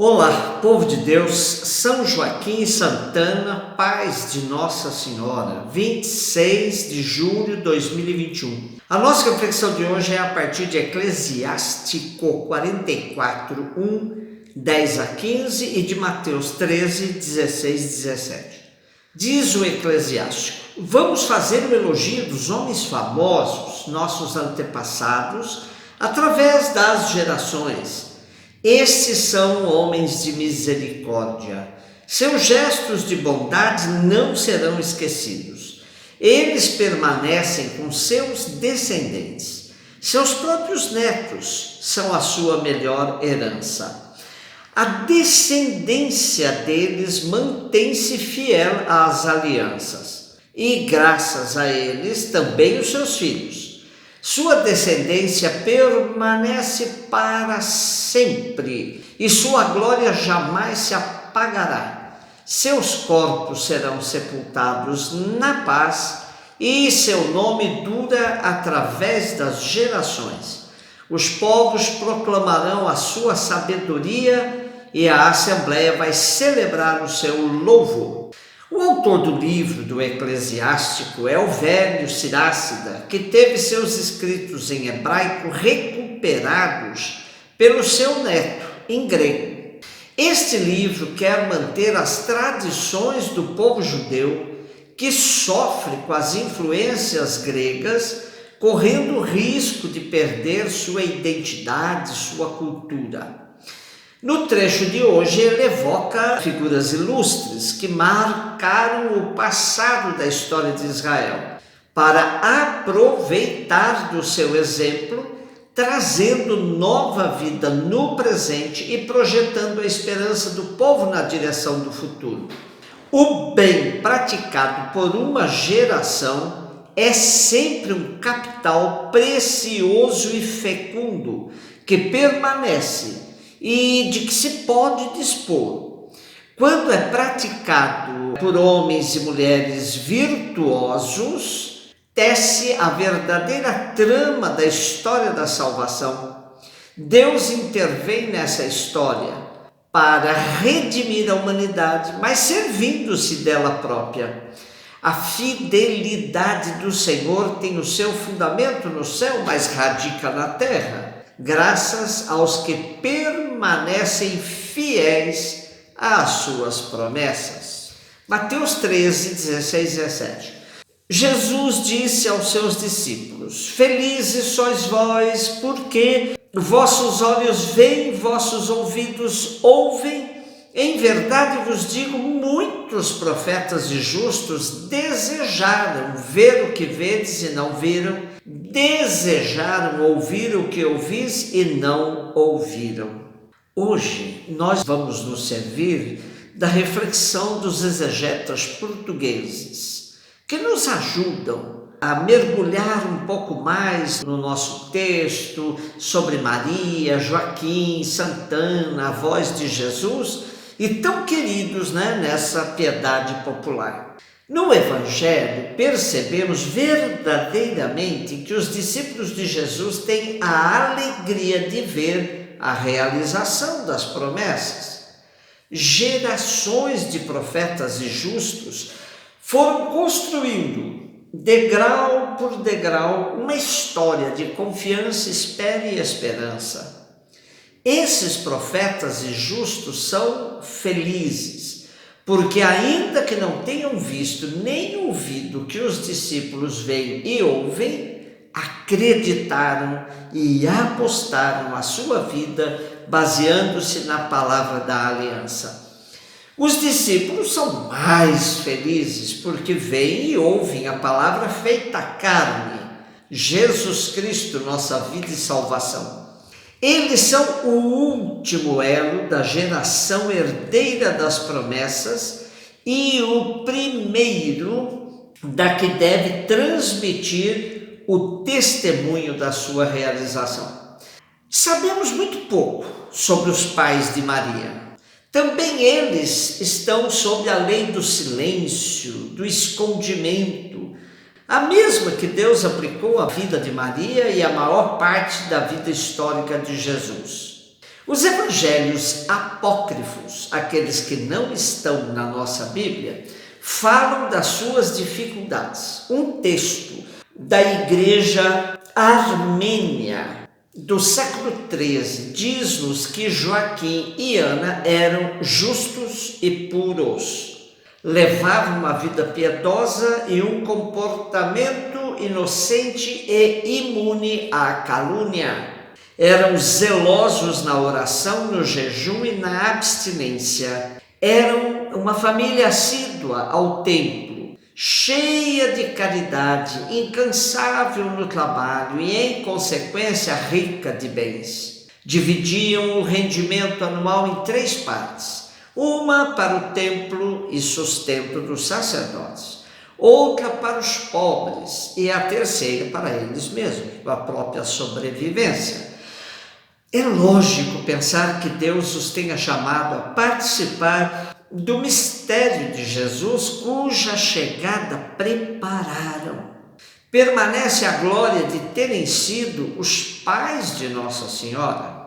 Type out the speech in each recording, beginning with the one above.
Olá, povo de Deus, São Joaquim e Santana, paz de Nossa Senhora, 26 de julho de 2021. A nossa reflexão de hoje é a partir de Eclesiástico 44, 10 a 15 e de Mateus 13, 16 e 17. Diz o Eclesiástico: vamos fazer o elogio dos homens famosos, nossos antepassados, através das gerações. Estes são homens de misericórdia. Seus gestos de bondade não serão esquecidos. Eles permanecem com seus descendentes. Seus próprios netos são a sua melhor herança. A descendência deles mantém-se fiel às alianças, e graças a eles também os seus filhos. Sua descendência permanece para sempre, e sua glória jamais se apagará. Seus corpos serão sepultados na paz, e seu nome dura através das gerações. Os povos proclamarão a sua sabedoria, e a Assembleia vai celebrar o seu louvor. O autor do livro do Eclesiástico é o velho Sirácida, que teve seus escritos em hebraico recuperados pelo seu neto, em grego. Este livro quer manter as tradições do povo judeu, que sofre com as influências gregas, correndo o risco de perder sua identidade, sua cultura. No trecho de hoje, ele evoca figuras ilustres que marcaram o passado da história de Israel, para aproveitar do seu exemplo, trazendo nova vida no presente e projetando a esperança do povo na direção do futuro. O bem praticado por uma geração é sempre um capital precioso e fecundo que permanece e de que se pode dispor. Quando é praticado por homens e mulheres virtuosos, tece a verdadeira trama da história da salvação. Deus intervém nessa história para redimir a humanidade, mas servindo-se dela própria. A fidelidade do Senhor tem o seu fundamento no céu, mas radica na terra, graças aos que permanecem fiéis às suas promessas. Mateus 13, 16 e 17. Jesus disse aos seus discípulos: felizes sois vós, porque vossos olhos veem, vossos ouvidos ouvem. Em verdade vos digo, muitos profetas e justos desejaram ver o que vedes e não viram, desejaram ouvir o que ouvis e não ouviram. Hoje nós vamos nos servir da reflexão dos exegetas portugueses, que nos ajudam a mergulhar um pouco mais no nosso texto sobre Maria, Joaquim, Santana, a voz de Jesus, e tão queridos, nessa piedade popular. No Evangelho, percebemos verdadeiramente que os discípulos de Jesus têm a alegria de ver a realização das promessas. Gerações de profetas e justos foram construindo, degrau por degrau, uma história de confiança, espera e esperança. Esses profetas e justos são felizes, porque ainda que não tenham visto nem ouvido o que os discípulos veem e ouvem, acreditaram e apostaram a sua vida baseando-se na palavra da aliança. Os discípulos são mais felizes porque veem e ouvem a palavra feita carne, Jesus Cristo, nossa vida e salvação. Eles são o último elo da geração herdeira das promessas e o primeiro da que deve transmitir o testemunho da sua realização. Sabemos muito pouco sobre os pais de Maria. Também eles estão sob a lei do silêncio, do escondimento, a mesma que Deus aplicou à vida de Maria e à maior parte da vida histórica de Jesus. Os evangelhos apócrifos, aqueles que não estão na nossa Bíblia, falam das suas dificuldades. Um texto da igreja armênia do século XIII diz-nos que Joaquim e Ana eram justos e puros, levavam uma vida piedosa e um comportamento inocente e imune à calúnia. Eram zelosos na oração, no jejum e na abstinência. Eram uma família assídua ao templo, cheia de caridade, incansável no trabalho e, em consequência, rica de bens. Dividiam o rendimento anual em 3 partes, uma para o templo e sustento dos sacerdotes, outra para os pobres e a terceira para eles mesmos, a própria sobrevivência. É lógico pensar que Deus os tenha chamado a participar do mistério de Jesus, cuja chegada prepararam. Permanece a glória de terem sido os pais de Nossa Senhora.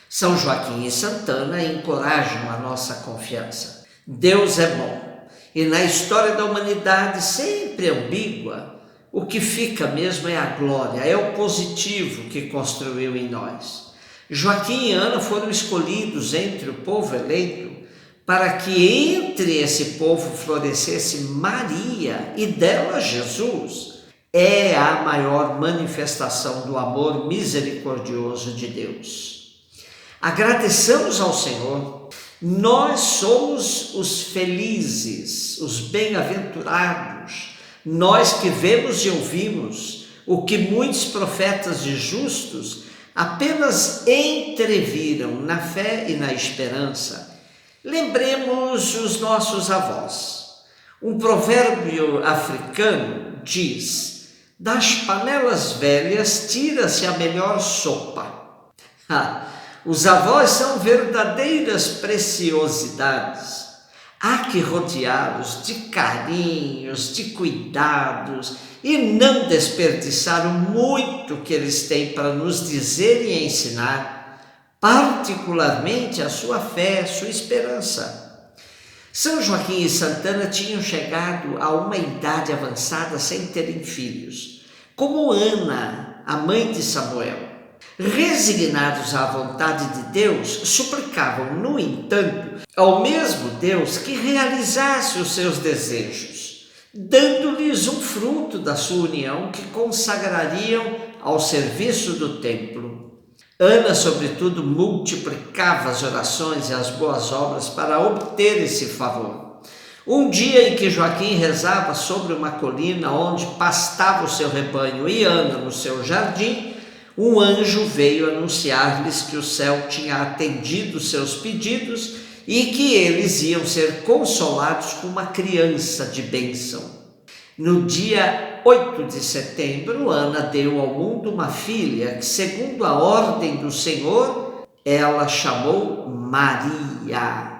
São Joaquim e Santana encorajam a nossa confiança. Deus é bom, e na história da humanidade sempre ambígua, o que fica mesmo é a glória, é o positivo que construiu em nós. Joaquim e Ana foram escolhidos entre o povo eleito para que entre esse povo florescesse Maria e dela Jesus. É a maior manifestação do amor misericordioso de Deus. Agradeçamos ao Senhor. Nós somos os felizes, os bem-aventurados, nós que vemos e ouvimos o que muitos profetas e justos apenas entreviram na fé e na esperança. Lembremos os nossos avós. Um provérbio africano diz: das panelas velhas tira-se a melhor sopa. Os avós são verdadeiras preciosidades. Há que rodeá-los de carinhos, de cuidados e não desperdiçar o muito que eles têm para nos dizer e ensinar, particularmente a sua fé, a sua esperança. São Joaquim e Santana tinham chegado a uma idade avançada sem terem filhos, como Ana, a mãe de Samuel. Resignados à vontade de Deus, suplicavam, no entanto, ao mesmo Deus que realizasse os seus desejos, dando-lhes um fruto da sua união que consagrariam ao serviço do templo. Ana, sobretudo, multiplicava as orações e as boas obras para obter esse favor. Um dia em que Joaquim rezava sobre uma colina onde pastava o seu rebanho e Ana no seu jardim, um anjo veio anunciar-lhes que o céu tinha atendido seus pedidos e que eles iam ser consolados com uma criança de bênção. No dia 8 de setembro, Ana deu ao mundo uma filha que, segundo a ordem do Senhor, ela chamou Maria.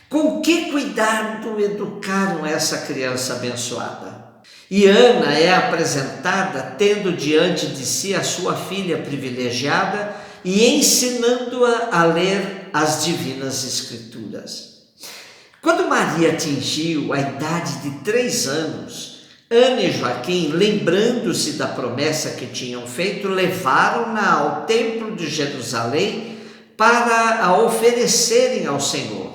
Com que cuidado educaram essa criança abençoada? E Ana é apresentada tendo diante de si a sua filha privilegiada e ensinando-a a ler as divinas escrituras. Quando Maria atingiu a idade de 3 anos, Ana e Joaquim, lembrando-se da promessa que tinham feito, levaram-na ao templo de Jerusalém para a oferecerem ao Senhor.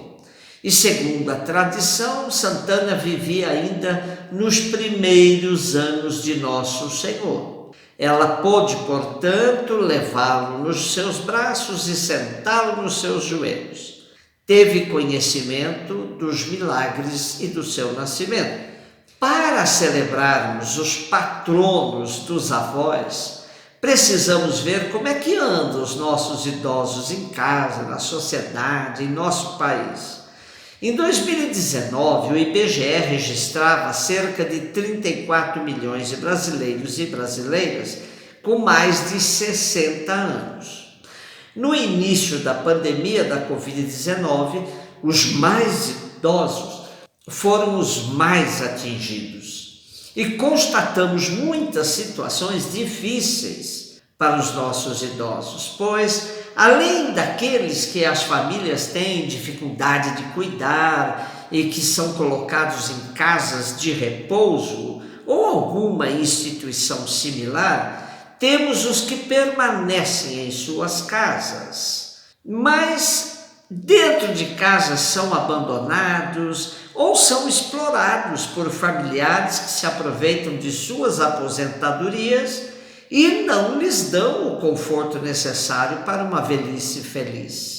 E segundo a tradição, Santana vivia ainda nos primeiros anos de Nosso Senhor. Ela pôde, portanto, levá-lo nos seus braços e sentá-lo nos seus joelhos. Teve conhecimento dos milagres e do seu nascimento. Para celebrarmos os patronos dos avós, precisamos ver como é que andam os nossos idosos em casa, na sociedade, em nosso país. Em 2019, o IBGE registrava cerca de 34 milhões de brasileiros e brasileiras com mais de 60 anos. No início da pandemia da Covid-19, os mais idosos foram os mais atingidos e constatamos muitas situações difíceis para os nossos idosos, pois além daqueles que as famílias têm dificuldade de cuidar e que são colocados em casas de repouso ou alguma instituição similar, temos os que permanecem em suas casas, mas dentro de casa são abandonados ou são explorados por familiares que se aproveitam de suas aposentadorias e não lhes dão o conforto necessário para uma velhice feliz.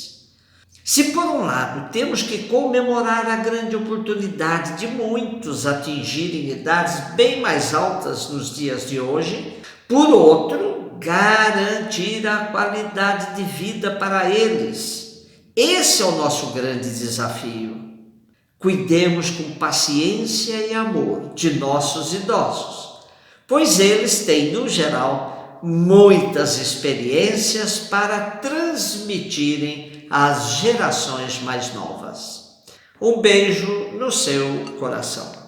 Se por um lado temos que comemorar a grande oportunidade de muitos atingirem idades bem mais altas nos dias de hoje, por outro, garantir a qualidade de vida para eles. Esse é o nosso grande desafio. Cuidemos com paciência e amor de nossos idosos, pois eles têm, no geral, muitas experiências para transmitirem às gerações mais novas. Um beijo no seu coração.